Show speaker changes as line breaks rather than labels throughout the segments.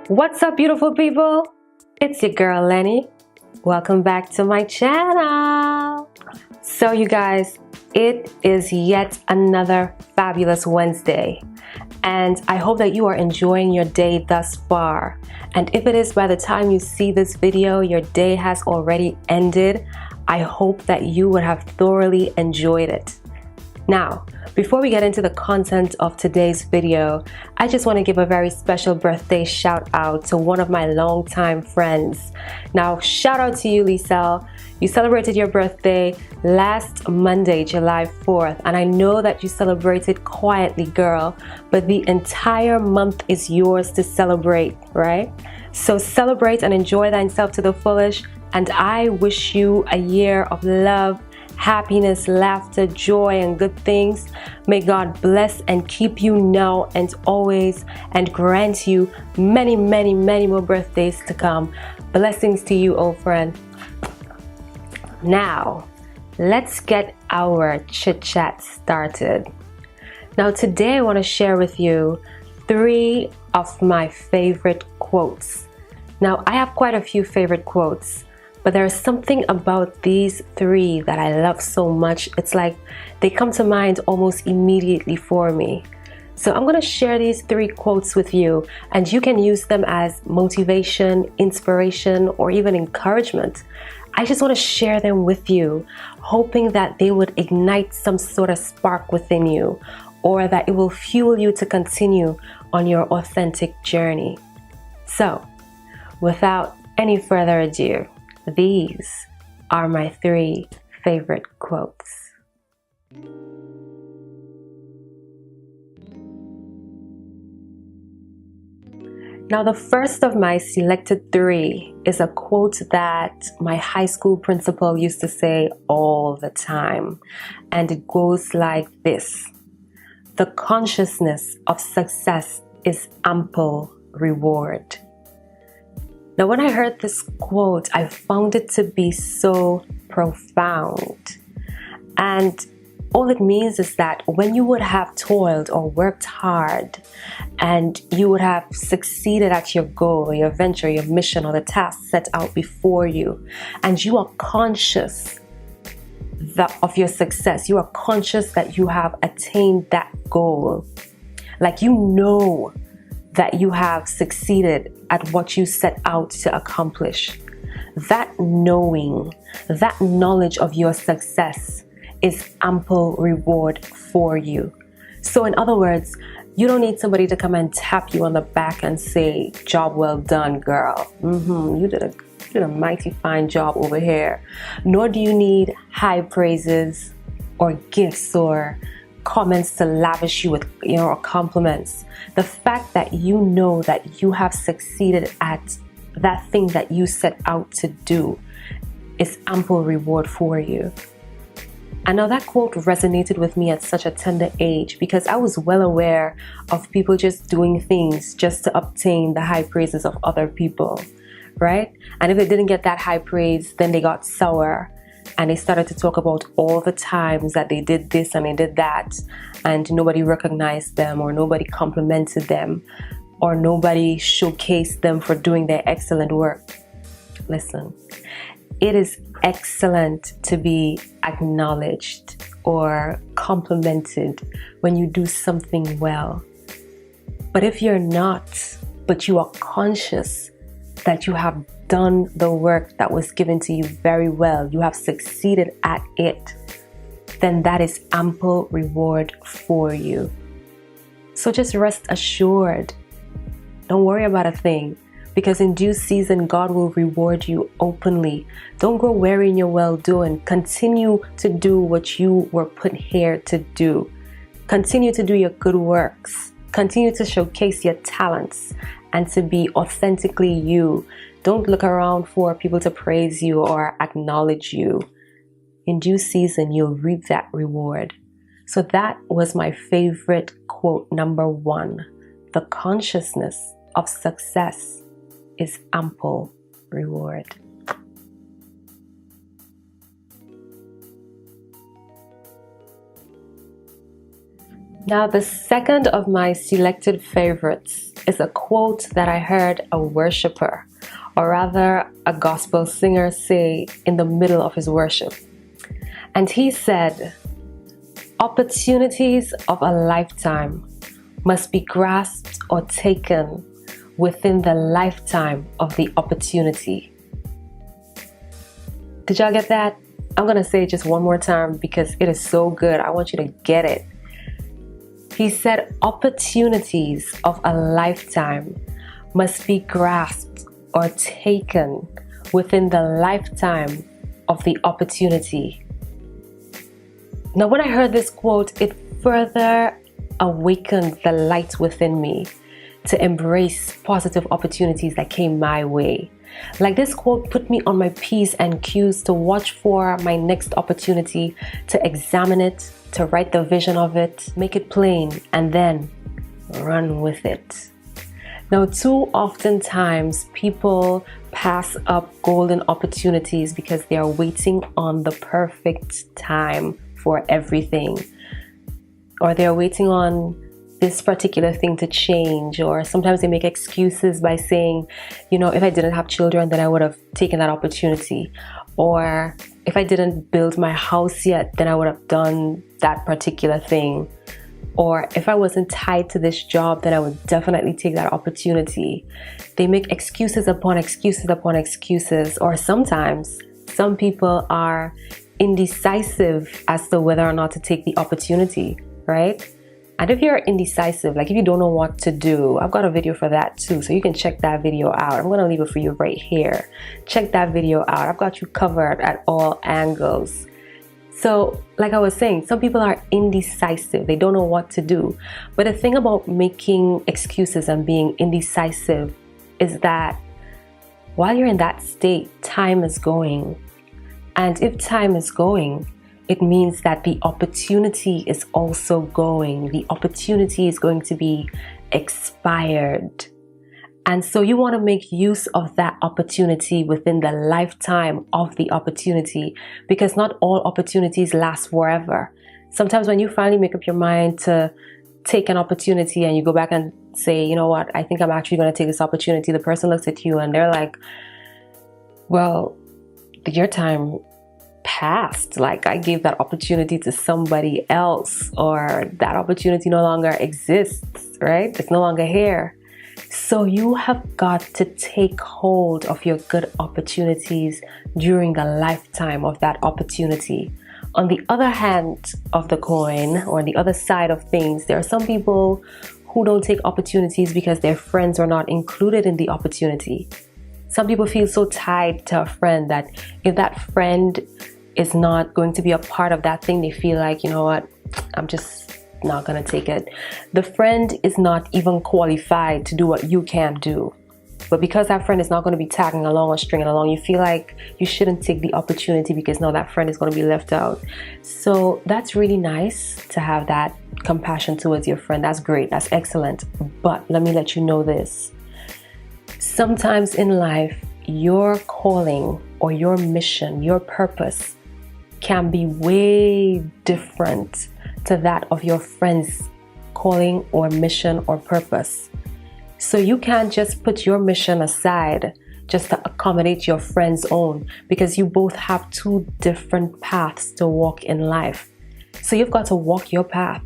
What's up, beautiful people? It's your girl Lenny. Welcome back to my channel. So you guys, it is yet another fabulous Wednesday, and I hope that you are enjoying your day thus far. And if it is, by the time you see this video, your day has already ended. I hope that you would have thoroughly enjoyed it. Now, before we get into the content of today's video, I just want to give a very special birthday shout out to one of my longtime friends. Now, shout out to you, Lisel. You celebrated your birthday last Monday, July 4th, and I know that you celebrated quietly, girl, but the entire month is yours to celebrate, right? So celebrate and enjoy thyself to the fullest, and I wish you a year of love, happiness, laughter, joy, and good things. May God bless and keep you now and always, and grant you many, many, many more birthdays to come. Blessings to you, old friend. Now, let's get our chit chat started. Now, today I want to share with you 3 of my favorite quotes. Now, I have quite a few favorite quotes, but there's something about these 3 that I love so much. It's like they come to mind almost immediately for me. So I'm going to share these 3 quotes with you, and you can use them as motivation, inspiration, or even encouragement. I just want to share them with you, hoping that they would ignite some sort of spark within you, or that it will fuel you to continue on your authentic journey. So, without any further ado, these are my 3 favorite quotes. Now, the first of my selected 3 is a quote that my high school principal used to say all the time, and it goes like this: "The consciousness of success is ample reward." Now, when I heard this quote, I found it to be so profound. And all it means is that when you would have toiled or worked hard and you would have succeeded at your goal or your venture, your mission, or the task set out before you, and you are conscious of your success, you are conscious that you have attained that goal, like you know that you have succeeded at what you set out to accomplish. That knowing, that knowledge of your success is ample reward for you. So in other words, you don't need somebody to come and tap you on the back and say, "Job well done, girl. You did a mighty fine job over here." Nor do you need high praises or gifts or comments to lavish you with, compliments. The fact that you know that you have succeeded at that thing that you set out to do is ample reward for you. And now that quote resonated with me at such a tender age, because I was well aware of people just doing things just to obtain the high praises of other people, right? And if they didn't get that high praise, then they got sour. And they started to talk about all the times that they did this and they did that, and nobody recognized them, or nobody complimented them, or nobody showcased them for doing their excellent work. Listen, it is excellent to be acknowledged or complimented when you do something well. But if you're not, but you are conscious that you have done the work that was given to you very well, you have succeeded at it, then that is ample reward for you. So just rest assured. Don't worry about a thing, because in due season, God will reward you openly. Don't grow weary in your well-doing. Continue to do what you were put here to do. Continue to do your good works. Continue to showcase your talents and to be authentically you. Don't look around for people to praise you or acknowledge you. In due season, you'll reap that reward. So that was my favorite quote, number 1. The consciousness of success is ample reward. Now, the second of my selected favorites is a quote that I heard a worshiper, or rather a gospel singer, say in the middle of his worship. And he said, "Opportunities of a lifetime must be grasped or taken within the lifetime of the opportunity." Did y'all get that? I'm going to say it just one more time because it is so good. I want you to get it. He said, opportunities of a lifetime must be grasped or taken within the lifetime of the opportunity. Now, when I heard this quote, it further awakened the light within me to embrace positive opportunities that came my way. Like, this quote put me on my P's and Q's to watch for my next opportunity, to examine it, to write the vision of it, make it plain, and then run with it. Now, too often times people pass up golden opportunities because they are waiting on the perfect time for everything, or they're waiting on this particular thing to change, or sometimes they make excuses by saying, you know, if I didn't have children, then I would have taken that opportunity, or if I didn't build my house yet, then I would have done that particular thing, or if I wasn't tied to this job, then I would definitely take that opportunity. They make excuses upon excuses upon excuses, or sometimes some people are indecisive as to whether or not to take the opportunity, right? And if you're indecisive, like if you don't know what to do, I've got a video for that too, so you can check that video out. I'm going to leave it for you right here. Check that video out. I've got you covered at all angles. So, like I was saying, some people are indecisive. They don't know what to do. But the thing about making excuses and being indecisive is that while you're in that state, time is going. And if time is going, it means that the opportunity is also going. The opportunity is going to be expired. And so you want to make use of that opportunity within the lifetime of the opportunity, because not all opportunities last forever. Sometimes when you finally make up your mind to take an opportunity and you go back and say, you know what, I think I'm actually going to take this opportunity, the person looks at you and they're like, well, your time passed. Like, I gave that opportunity to somebody else, or that opportunity no longer exists, right? It's no longer here. So you have got to take hold of your good opportunities during the lifetime of that opportunity. On the other hand of the coin, or on the other side of things, there are some people who don't take opportunities because their friends are not included in the opportunity. Some people feel so tied to a friend that if that friend is not going to be a part of that thing, they feel like, you know what, I'm just not gonna take it. The friend is not even qualified to do what you can do, but because that friend is not going to be tagging along or stringing along, you feel like you shouldn't take the opportunity because now that friend is going to be left out. So that's really nice to have that compassion towards your friend. That's great, that's excellent. But let me let you know this: sometimes in life, your calling or your mission, your purpose can be way different to that of your friend's calling or mission or purpose. So you can't just put your mission aside just to accommodate your friend's own, because you both have two different paths to walk in life. So you've got to walk your path.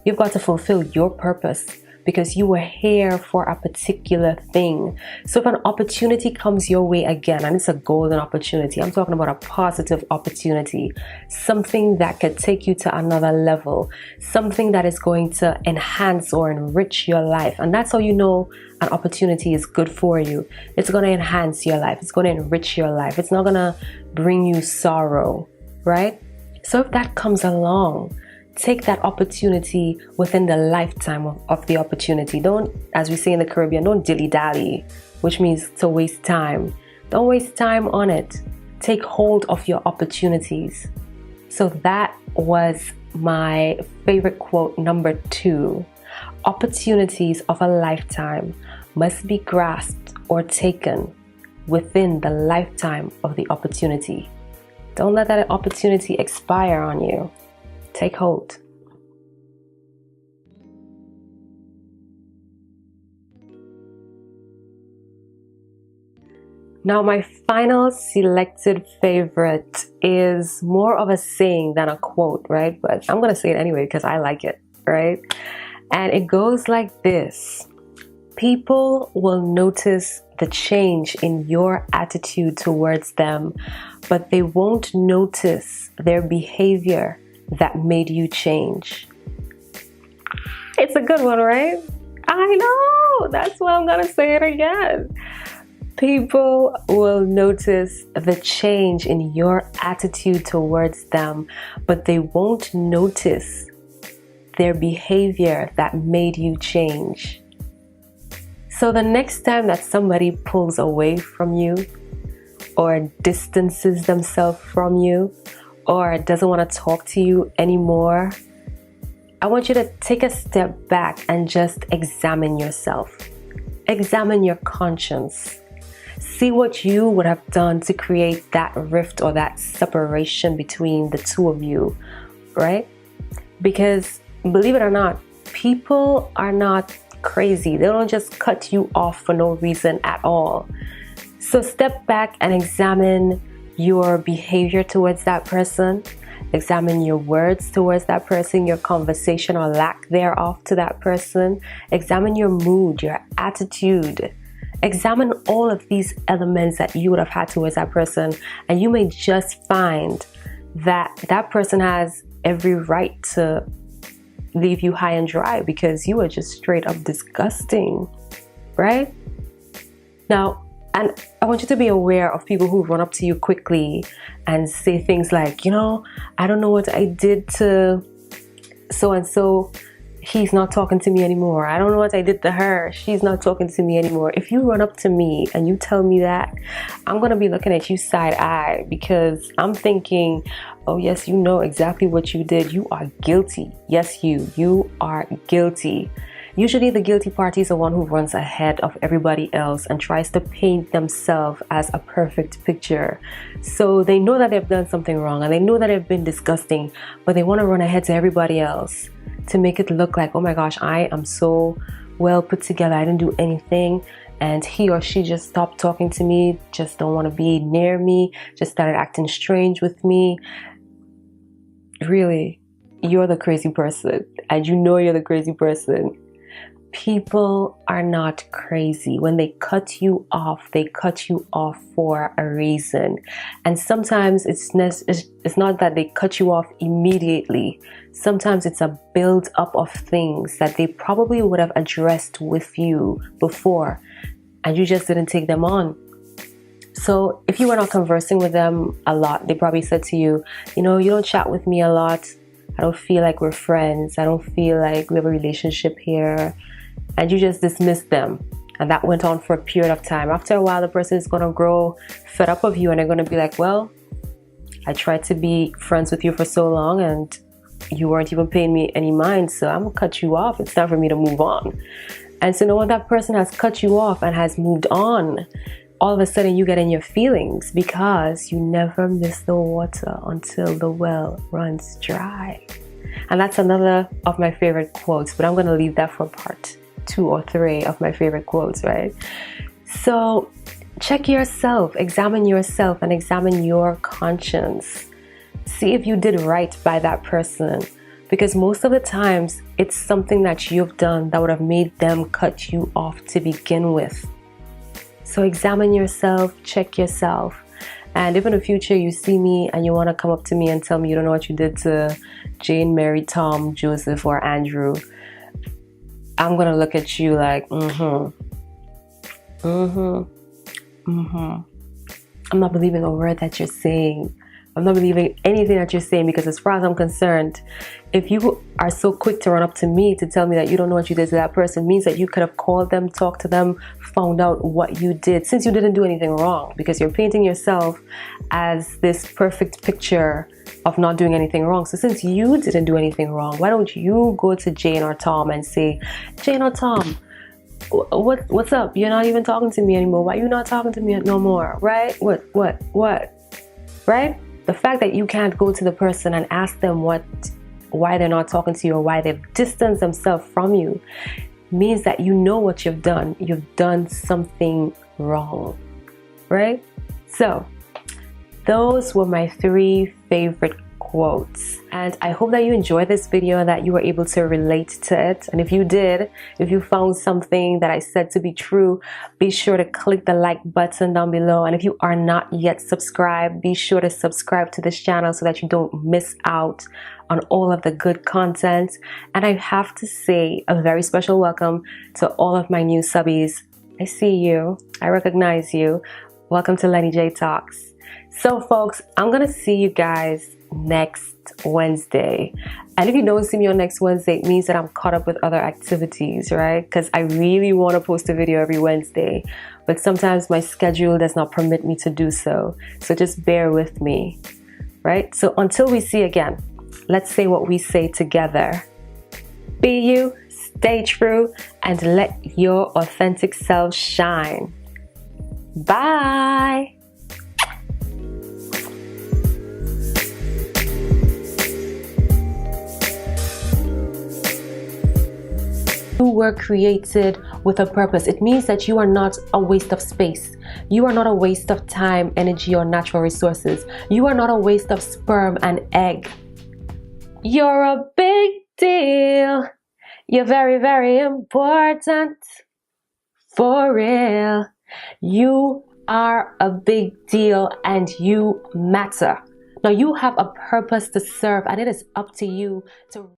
You've got to fulfill your purpose, because you were here for a particular thing. So if an opportunity comes your way again, and it's a golden opportunity, I'm talking about a positive opportunity, something that could take you to another level, something that is going to enhance or enrich your life. And that's how you know an opportunity is good for you. It's going to enhance your life. It's going to enrich your life. It's not going to bring you sorrow, right? So if that comes along, take that opportunity within the lifetime of the opportunity. Don't, as we say in the Caribbean, don't dilly-dally, which means to waste time. Don't waste time on it. Take hold of your opportunities. So that was my favorite quote number 2. Opportunities of a lifetime must be grasped or taken within the lifetime of the opportunity. Don't let that opportunity expire on you. Take hold. Now, my final selected favorite is more of a saying than a quote, right? But I'm going to say it anyway because I like it, right? And it goes like this. People will notice the change in your attitude towards them, but they won't notice their behavior that made you change. It's a good one, right? I know. That's why I'm going to say it again. People will notice the change in your attitude towards them, but they won't notice their behavior that made you change. So the next time that somebody pulls away from you or distances themselves from you or doesn't want to talk to you anymore, I want you to take a step back and just examine yourself. Examine your conscience. See what you would have done to create that rift or that separation between the two of you, right? Because believe it or not, people are not crazy. They don't just cut you off for no reason at all. So step back and examine your behavior towards that person. Examine your words towards that person, your conversation or lack thereof to that person. Examine your mood, your attitude. Examine all of these elements that you would have had towards that person, and you may just find that that person has every right to leave you high and dry because you are just straight up disgusting, right? Now, and I want you to be aware of people who run up to you quickly and say things like, I don't know what I did to so-and-so. He's not talking to me anymore. I don't know what I did to her. She's not talking to me anymore. If you run up to me and you tell me that, I'm going to be looking at you side eye because I'm thinking, oh yes, you know exactly what you did. You are guilty. Yes, you are guilty. Usually the guilty party is the one who runs ahead of everybody else and tries to paint themselves as a perfect picture. So they know that they've done something wrong and they know that they've been disgusting, but they want to run ahead to everybody else to make it look like, oh my gosh, I am so well put together. I didn't do anything. And he or she just stopped talking to me, just don't want to be near me, just started acting strange with me. Really, you're the crazy person and you know you're the crazy person. People are not crazy. When they cut you off, they cut you off for a reason. And sometimes it's not that they cut you off immediately. Sometimes it's a build up of things that they probably would have addressed with you before, and you just didn't take them on. So if you were not conversing with them a lot, they probably said to you, you don't chat with me a lot. I don't feel like we're friends. I don't feel like we have a relationship here. And you just dismissed them. And that went on for a period of time. After a while, the person is going to grow fed up of you and they're going to be like, well, I tried to be friends with you for so long and you weren't even paying me any mind. So I'm going to cut you off. It's time for me to move on. And so when that person has cut you off and has moved on, all of a sudden you get in your feelings because you never miss the water until the well runs dry. And that's another of my favorite quotes, but I'm going to leave that for part 2 or 3 of my favorite quotes, right? So check yourself, examine yourself, and examine your conscience. See if you did right by that person, because most of the times it's something that you've done that would have made them cut you off to begin with. So examine yourself, check yourself. And if in the future you see me and you want to come up to me and tell me you don't know what you did to Jane, Mary, Tom, Joseph, or Andrew, I'm going to look at you like, I'm not believing a word that you're saying. I'm not believing anything that you're saying, because as far as I'm concerned, if you are so quick to run up to me to tell me that you don't know what you did to that person, means that you could have called them, talked to them, found out what you did, since you didn't do anything wrong, because you're painting yourself as this perfect picture of not doing anything wrong. So since you didn't do anything wrong, why don't you go to Jane or Tom and say, Jane or Tom, what's up? You're not even talking to me anymore. Why are you not talking to me no more? Right? What? Right? The fact that you can't go to the person and ask them why they're not talking to you, or why they've distanced themselves from you, means that you know what you've done. You've done something wrong, right? So those were my 3 favorite quotes, and I hope that you enjoyed this video and that you were able to relate to it. And if you did, if you found something that I said to be true, be sure to click the like button down below. And if you are not yet subscribed, be sure to subscribe to this channel so that you don't miss out on all of the good content. And I have to say a very special welcome to all of my new subbies. I see you, I recognize you. Welcome to LeniJay Talks. So folks, I'm gonna see you guys next Wednesday. And if you don't see me on next Wednesday, it means that I'm caught up with other activities, right? Because I really want to post a video every Wednesday, but sometimes my schedule does not permit me to do so. So just bear with me, right? So until we see again, let's say what we say together. Be you, stay true, and let your authentic self shine. Bye. You were created with a purpose. It means that you are not a waste of space. You are not a waste of time, energy, or natural resources. You are not a waste of sperm and egg. You're a big deal. You're very, very important. For real. You are a big deal and you matter. Now you have a purpose to serve, and it is up to you to